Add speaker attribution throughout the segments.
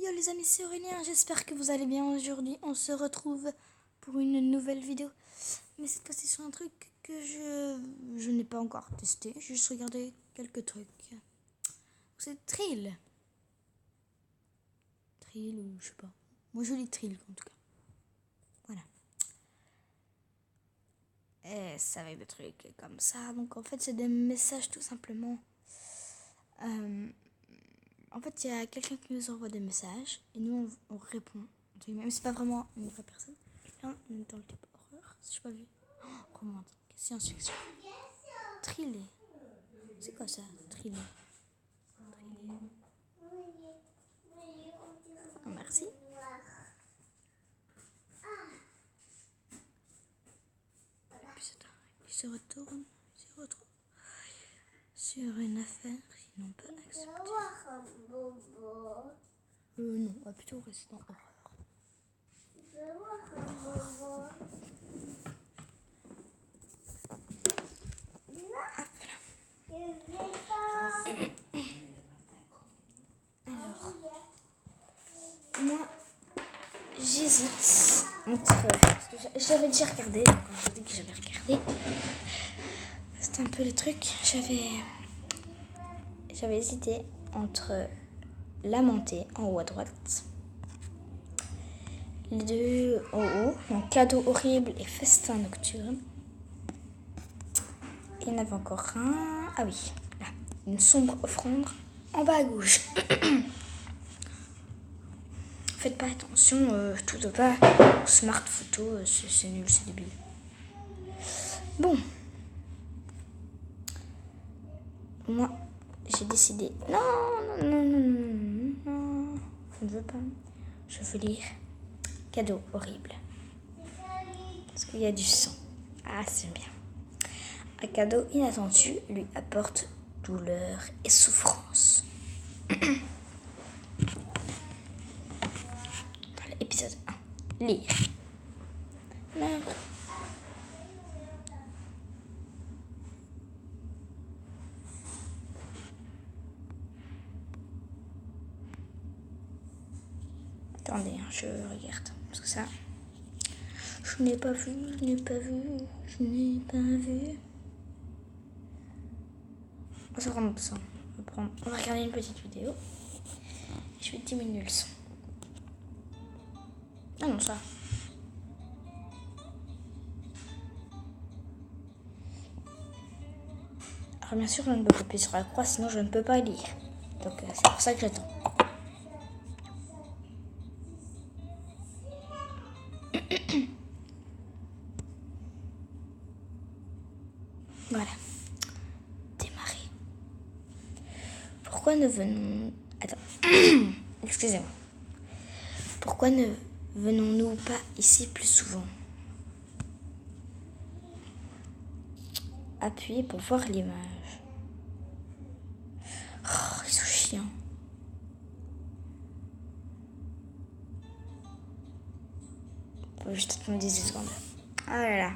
Speaker 1: Yo les amis, c'est Aurélien, j'espère que vous allez bien. Aujourd'hui on se retrouve pour une nouvelle vidéo. Mais cette fois-ci sur un truc que je n'ai pas encore testé. J'ai juste regardé quelques trucs. C'est Trill. Trill ou je sais pas. Moi je lis Trill en tout cas. Voilà. Et ça avec des trucs comme ça. Donc en fait c'est des messages tout simplement. En fait, il y a quelqu'un qui nous envoie des messages et nous on répond. Même si c'est pas vraiment une vraie personne. Là, on est dans le type horreur, si je pas vu. Oh, romantique, science-fiction. Thriller. C'est quoi ça, thriller? Oh, merci. Il se retrouve sur une affaire qu'ils n'ont pas acceptée. Non, on va plutôt rester dans horreur. Alors, moi, j'hésite entre... J'avais déjà regardé, quand j'ai dit que j'avais regardé, c'était un peu le truc. J'avais hésité entre Lamenté en haut à droite, les deux en haut, donc Cadeau horrible et Festin nocturne. Il y en avait encore un, ah oui, là, une sombre offrande en bas à gauche. Faites pas attention, tout de pas, smart photo, c'est nul, c'est débile. Bon, moi j'ai décidé, non, je ne veux pas, je veux lire Cadeau horrible, parce qu'il y a du sang. Ah, c'est bien. Un cadeau inattendu lui apporte douleur et souffrance. Voilà, épisode 1. Lire. Merde. Attendez, je regarde. Parce que ça, je n'ai pas vu. On va prendre ça. On va regarder une petite vidéo. Je vais diminuer le son. Ah non, ça. Alors bien sûr, je ne peux pas appuyer sur la croix, sinon je ne peux pas lire. Donc c'est pour ça que j'attends. Voilà. Démarrer. Pourquoi ne venons... Attends. Excusez-moi. Pourquoi ne venons-nous pas ici plus souvent? Appuyez pour voir l'image. Oh, ils sont chiants. Faut juste attendre 10 secondes. Ah là là.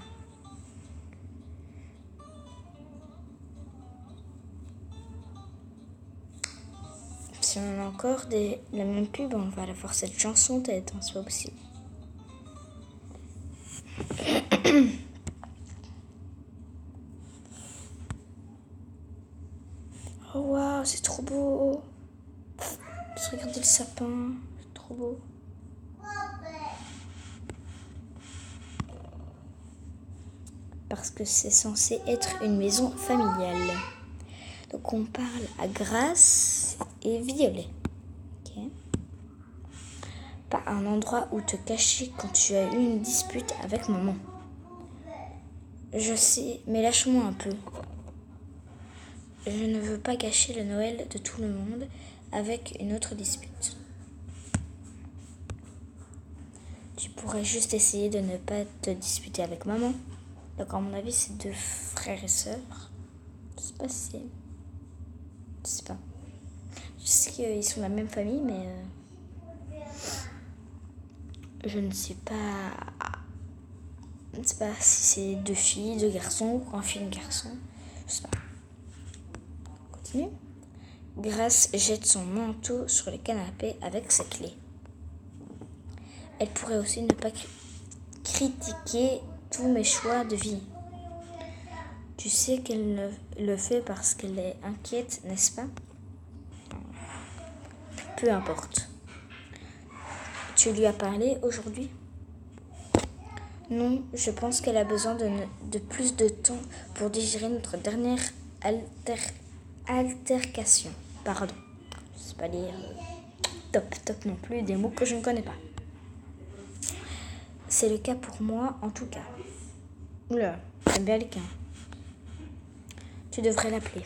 Speaker 1: Si on a encore la même pub, on va la voir cette chanson en tête, hein, c'est pas possible. Oh waouh, c'est trop beau. Juste regardez le sapin, c'est trop beau. Parce que c'est censé être une maison familiale. Donc on parle à Grace et Violet. Okay. Pas un endroit où te cacher quand tu as eu une dispute avec maman. Je sais, mais lâche-moi un peu. Je ne veux pas gâcher le Noël de tout le monde avec une autre dispute. Tu pourrais juste essayer de ne pas te disputer avec maman. Donc à mon avis, c'est 2 frères et sœurs. Je sais pas si... Je sais pas. Je sais qu'ils sont de la même famille, mais... Je ne sais pas... Je ne sais pas si c'est 2 filles, 2 garçons, ou un fille, un garçon. Je sais pas. On continue. Grace jette son manteau sur le canapé avec ses clés. Elle pourrait aussi ne pas critiquer tous mes choix de vie. Tu sais qu'elle le fait parce qu'elle est inquiète, n'est-ce pas? Peu importe. Tu lui as parlé aujourd'hui? Non, je pense qu'elle a besoin de plus de temps pour digérer notre dernière altercation. Pardon, je ne sais pas lire top non plus, des mots que je ne connais pas. C'est le cas pour moi, en tout cas. Oula, j'aime bien les cas. Tu devrais l'appeler.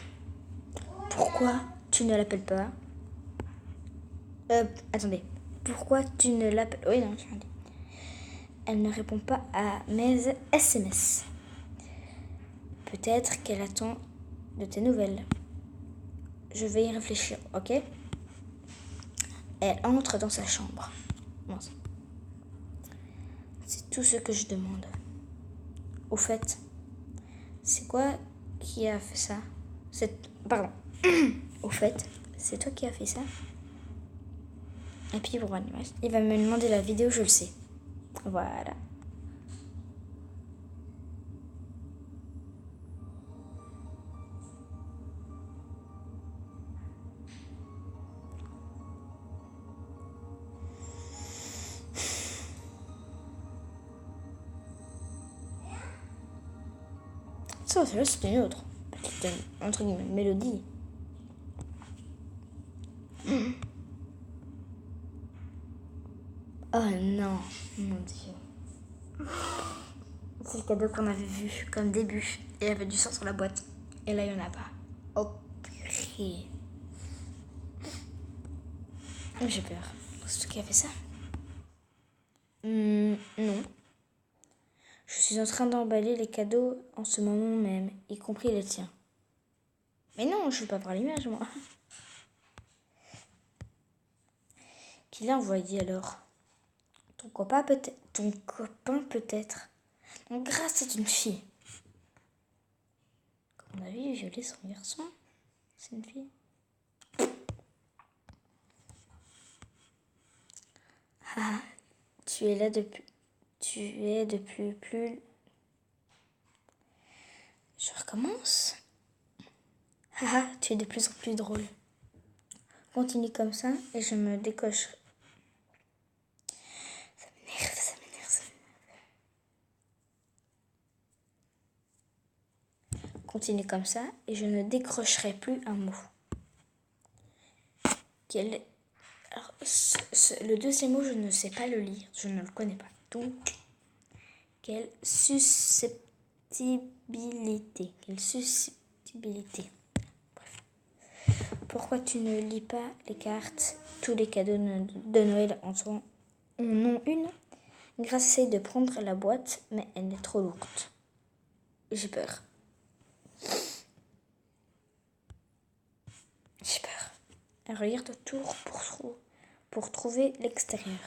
Speaker 1: Pourquoi tu ne l'appelles pas? Attendez. Pourquoi tu ne l'appelles... Oui, non, je dis. Elle ne répond pas à mes SMS. Peut-être qu'elle attend de tes nouvelles. Je vais y réfléchir, ok? Elle entre dans sa chambre. Bon, c'est tout ce que je demande. Au fait, c'est quoi qui a fait ça? Pardon. Au fait, c'est toi qui as fait ça? Et puis pour l'image, il va me demander la vidéo, je le sais. Voilà. Ça, c'est une autre petite, entre guillemets, mélodie. Oh non, mon Dieu. C'est le cadeau qu'on avait vu comme début. Et il y avait du sang sur la boîte. Et là, il n'y en a pas. Oh, purée. J'ai peur. C'est toi qui a fait ça? Non. Je suis en train d'emballer les cadeaux en ce moment même, y compris les tiens. Mais non, je ne veux pas voir l'image, moi. Qui l'a envoyé alors? Ton copain peut-être. Donc Grace, c'est une fille. Comme on a vu, violer son garçon. C'est une fille. Ah, tu es depuis plus... Je recommence. Ah, tu es de plus en plus drôle. Continue comme ça et je me décoche. Ça m'énerve. Continue comme ça et je ne décrocherai plus un mot. Alors, le deuxième mot, je ne sais pas le lire. Je ne le connais pas. Donc, quelle susceptibilité. Bref. Pourquoi tu ne lis pas les cartes? Tous les cadeaux de Noël en ont une. Grace essaye de prendre la boîte, mais elle est trop lourde. J'ai peur. Elle regarde autour pour trouver l'extérieur.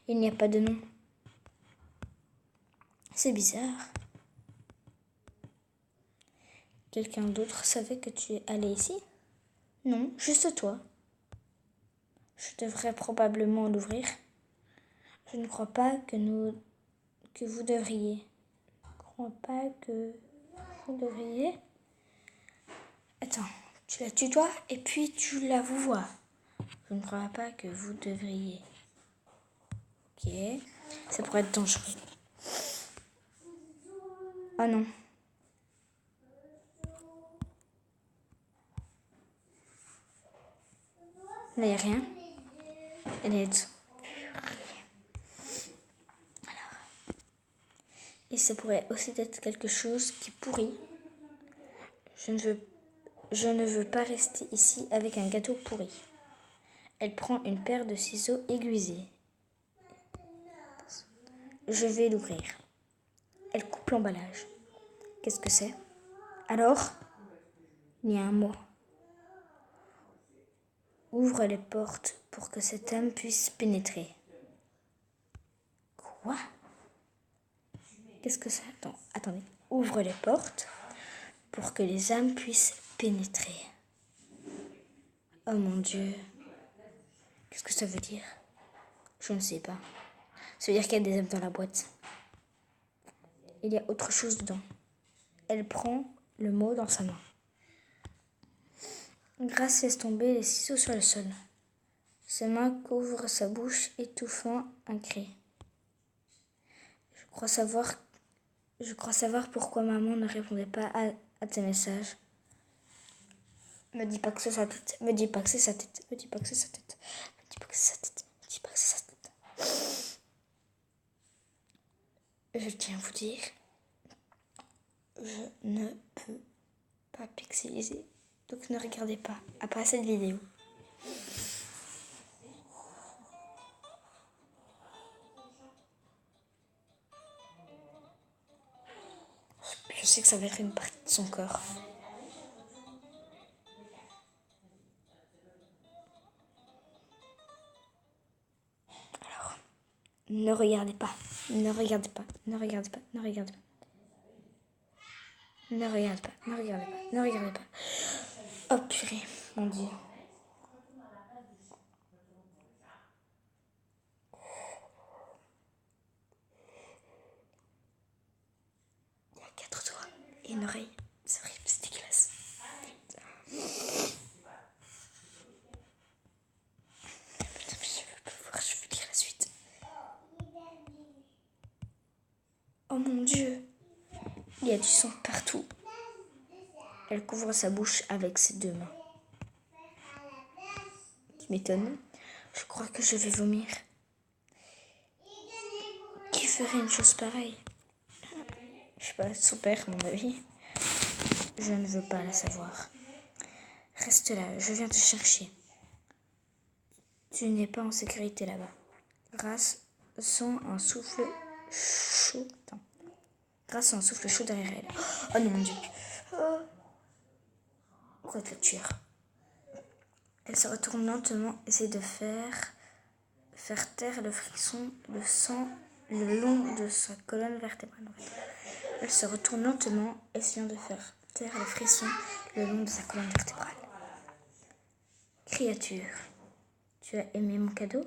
Speaker 1: Il n'y a pas de nom. C'est bizarre. Quelqu'un d'autre savait que tu allais ici? Non, juste toi. Je devrais probablement l'ouvrir. Je ne crois pas que vous devriez. Attends, tu la tutoies et puis tu la vous vois. Je ne crois pas que vous devriez. Ok, ça pourrait être dangereux. Oh non. Là, il n'y a rien. Elle est... Alors. Et ça pourrait aussi être quelque chose qui pourrit. Je ne veux pas rester ici avec un gâteau pourri. Elle prend une paire de ciseaux aiguisés. Je vais l'ouvrir. Elle coupe l'emballage. Qu'est-ce que c'est? Alors, il y a un mot. Ouvre les portes pour que cet homme puisse pénétrer. Quoi? Qu'est-ce que ça? Attendez. Ouvre les portes pour que les âmes puissent pénétrer. Oh mon Dieu. Qu'est-ce que ça veut dire? Je ne sais pas. Ça veut dire qu'il y a des œufs dans la boîte. Il y a autre chose dedans. Elle prend le mot dans sa main. Grace laisse tomber les ciseaux sur le sol. Ses mains couvrent sa bouche, étouffant un cri. Je crois savoir pourquoi maman ne répondait pas à tes messages. Me dis pas que c'est sa tête. Me dis pas que c'est sa tête. Me dis pas que c'est sa tête. Me dis pas que c'est sa tête. Me dis pas que c'est sa tête. Je tiens à vous dire, je ne peux pas pixeliser. Donc ne regardez pas après cette vidéo. Je sais que ça va être une partie de son corps. Alors, ne regardez pas. Ne regardez pas. Ne regardez pas. Ne regardez pas. Ne regardez pas. Ne regardez pas. Ne regardez pas. Oh purée, mon Dieu. Il y a 4 doigts et une oreille. C'est horrible, c'est dégueulasse. Putain, mais je veux pas voir, je veux lire la suite. Oh mon Dieu. Il y a du sang partout. Elle couvre sa bouche avec ses 2 mains. Tu m'étonnes. Je crois que je vais vomir. Qui ferait une chose pareille? Je sais pas, son père, à mon avis. Je ne veux pas la savoir. Reste là, je viens te chercher. Tu n'es pas en sécurité là-bas. Grace sent un souffle chaud. Grace sent un souffle chaud derrière elle. Oh non, mon Dieu. Oh. Pourquoi te le tuer? Elle se retourne lentement, essaie de faire taire le frisson, le sang le long de sa colonne vertébrale. Elle se retourne lentement, essayant de faire taire le frisson le long de sa colonne vertébrale. Créature, tu as aimé mon cadeau?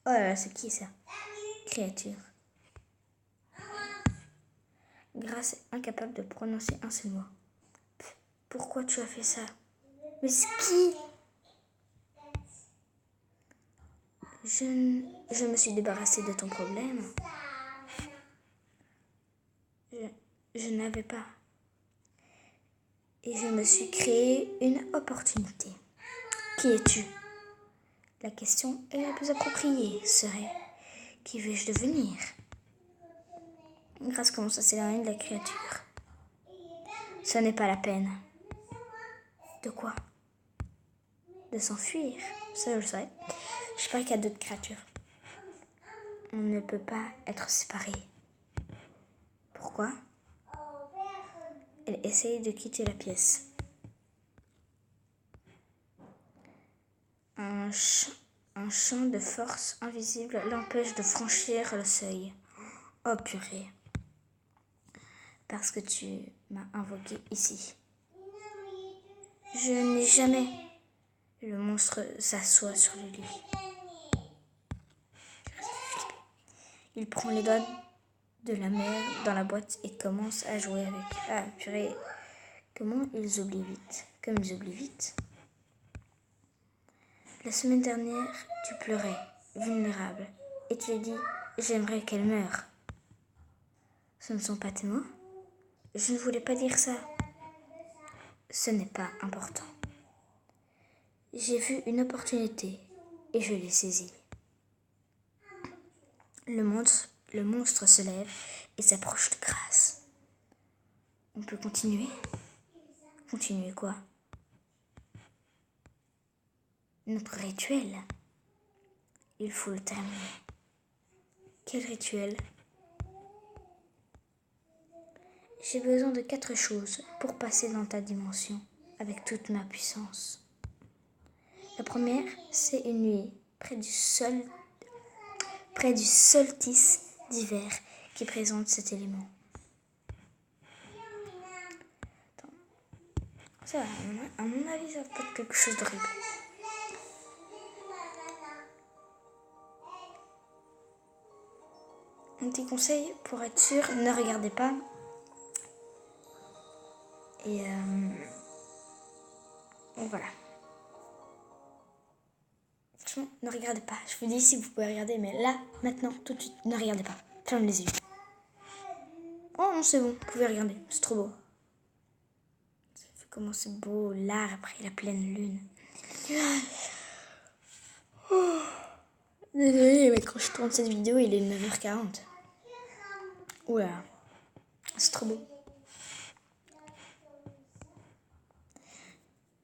Speaker 1: Oh là là, c'est qui ça? Créature. Grace est incapable de prononcer un seul mot. Pourquoi tu as fait ça? Mais c'est qui? Je me suis débarrassée de ton problème. Je n'avais pas. Et je me suis créé une opportunité. Qui es-tu? La question est la plus appropriée serait: qui vais-je devenir? Grace commence à s'éloigner de la créature. Ce n'est pas la peine. De quoi? De s'enfuir. Ça, je le sais. Je sais pas qu'il y a d'autres créatures. On ne peut pas être séparés. Pourquoi? Elle essaye de quitter la pièce. Un champ de force invisible l'empêche de franchir le seuil. Oh purée. Parce que tu m'as invoqué ici. Je n'ai jamais. Le monstre s'assoit sur le lit. Il prend les doigts de la mère dans la boîte et commence à jouer avec. Ah purée. Comment ils oublient vite. Comme ils oublient vite. La semaine dernière, tu pleurais, vulnérable, et tu as dit « J'aimerais qu'elle meure ». Ce ne sont pas tes mots? Je ne voulais pas dire ça. Ce n'est pas important. J'ai vu une opportunité et je l'ai saisie. Le monstre se lève et s'approche de Grace. On peut continuer? Continuer quoi? Notre rituel. Il faut le terminer. Quel rituel? J'ai besoin de 4 choses pour passer dans ta dimension avec toute ma puissance. La première, c'est une nuit près du solstice d'hiver qui présente cet élément. Attends. Ça va, à mon avis, ça va pas être quelque chose d'horrible. Un petit conseil pour être sûr, ne regardez pas. Et voilà. Franchement, ne regardez pas. Je vous dis si vous pouvez regarder, mais là, maintenant, tout de suite, ne regardez pas. Fermez les yeux. Oh non, c'est bon, vous pouvez regarder. C'est trop beau. Comment c'est beau, là, après la pleine lune. Oh. Désolée, mais quand je tourne cette vidéo, il est 9h40. Oula, c'est trop beau.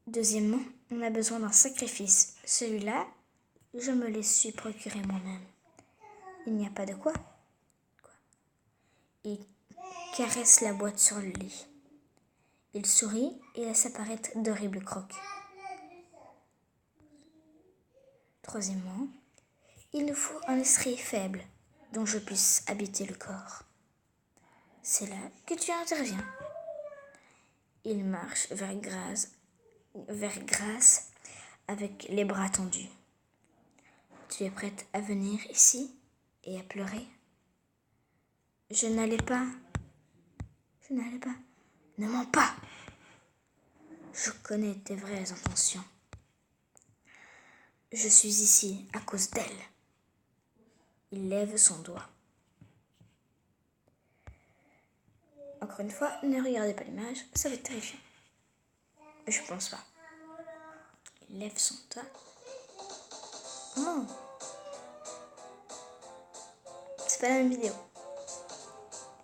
Speaker 1: Deuxièmement, on a besoin d'un sacrifice. Celui-là, je me les suis procuré moi-même. Il n'y a pas de quoi. Il caresse la boîte sur le lit. Il sourit et laisse apparaître d'horribles crocs. Troisièmement, il nous faut un esprit faible dont je puisse habiter le corps. C'est là que tu interviens. Il marche vers Grace avec les bras tendus. Tu es prête à venir ici et à pleurer? Je n'allais pas. Ne mens pas. Je connais tes vraies intentions. Je suis ici à cause d'elle. Il lève son doigt. Encore une fois, ne regardez pas l'image, ça va être terrifiant. Je pense pas. Il lève son doigt. Oh. C'est pas la même vidéo.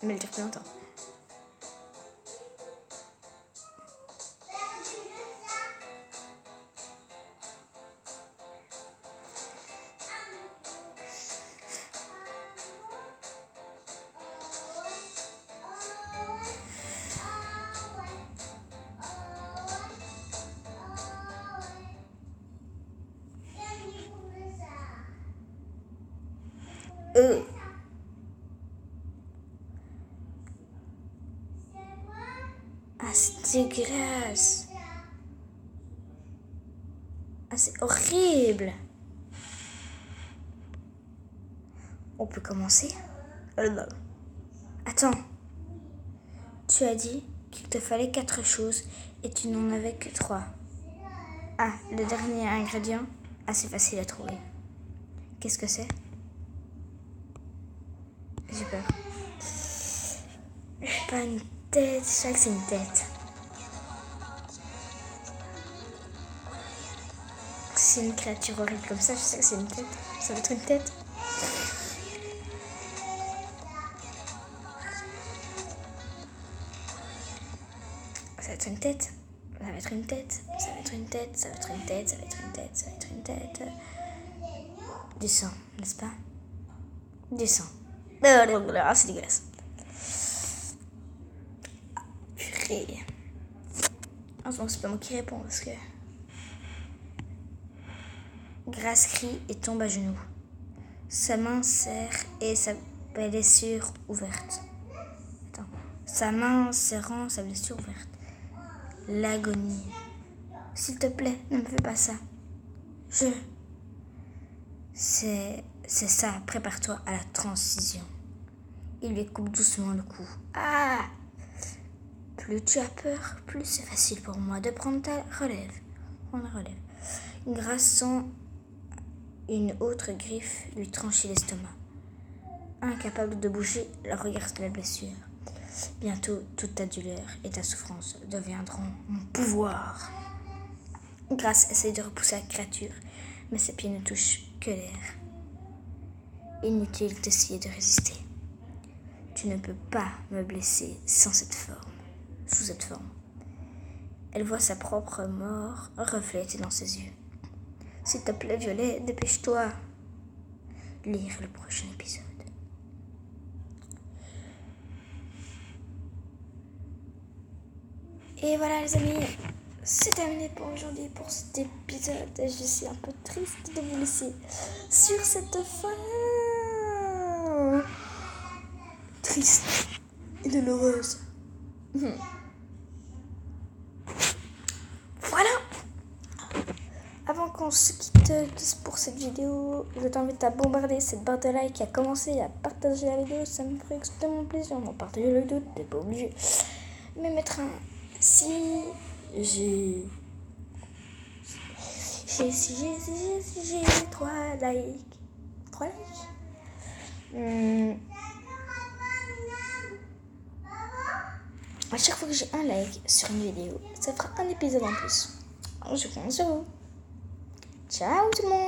Speaker 1: Mais elle dure plus longtemps. Ah, c'est dégueulasse. Ah, c'est horrible. On peut commencer? Attends. Tu as dit qu'il te fallait 4 choses et tu n'en avais que 3. Ah, le dernier ingrédient, assez facile à trouver. Qu'est-ce que c'est? J'ai peur. C'est pas une tête, je sais que c'est une tête. C'est une créature horrible comme ça, je sais que c'est une tête. Ça va être une tête. Ça va être une tête. Ça va être une tête. Ça va être une tête. Ça va être une tête. Ça va être une tête. Ça va être une tête. Du sang, n'est-ce pas? Du sang. Ah, c'est dégueulasse. Purée. En ce moment, c'est pas moi qui réponds parce que... Grace crie et tombe à genoux. Sa main serre et sa blessure ouverte. Attends. Sa main serrant sa blessure ouverte. L'agonie. S'il te plaît, ne me fais pas ça. C'est ça, prépare-toi à la transition. Il lui coupe doucement le cou. Ah! Plus tu as peur, plus c'est facile pour moi de prendre ta relève. Grace sent une autre griffe lui trancher l'estomac. Incapable de bouger, elle regarde la blessure. Bientôt, toute ta douleur et ta souffrance deviendront mon pouvoir. Grace essaye de repousser la créature, mais ses pieds ne touchent que l'air. Inutile d'essayer de résister. Tu ne peux pas me blesser sous cette forme. Elle voit sa propre mort reflétée dans ses yeux. S'il te plaît, Violet, dépêche-toi. Lire le prochain épisode. Et voilà les amis, c'est terminé pour aujourd'hui, pour cet épisode. Je suis un peu triste de vous laisser sur cette fin triste et douloureuse. Voilà. Avant qu'on on se quitte pour cette vidéo. Je t'invite à bombarder cette barre de like, à commencer à partager la vidéo. Ça me ferait extrêmement plaisir. On partager la vidéo, t'es pas obligé. Mais mettre un... Si j'ai 3 likes. 3 likes. À chaque fois que j'ai un like sur une vidéo, ça fera un épisode en plus. Je compte sur vous. Ciao tout le monde!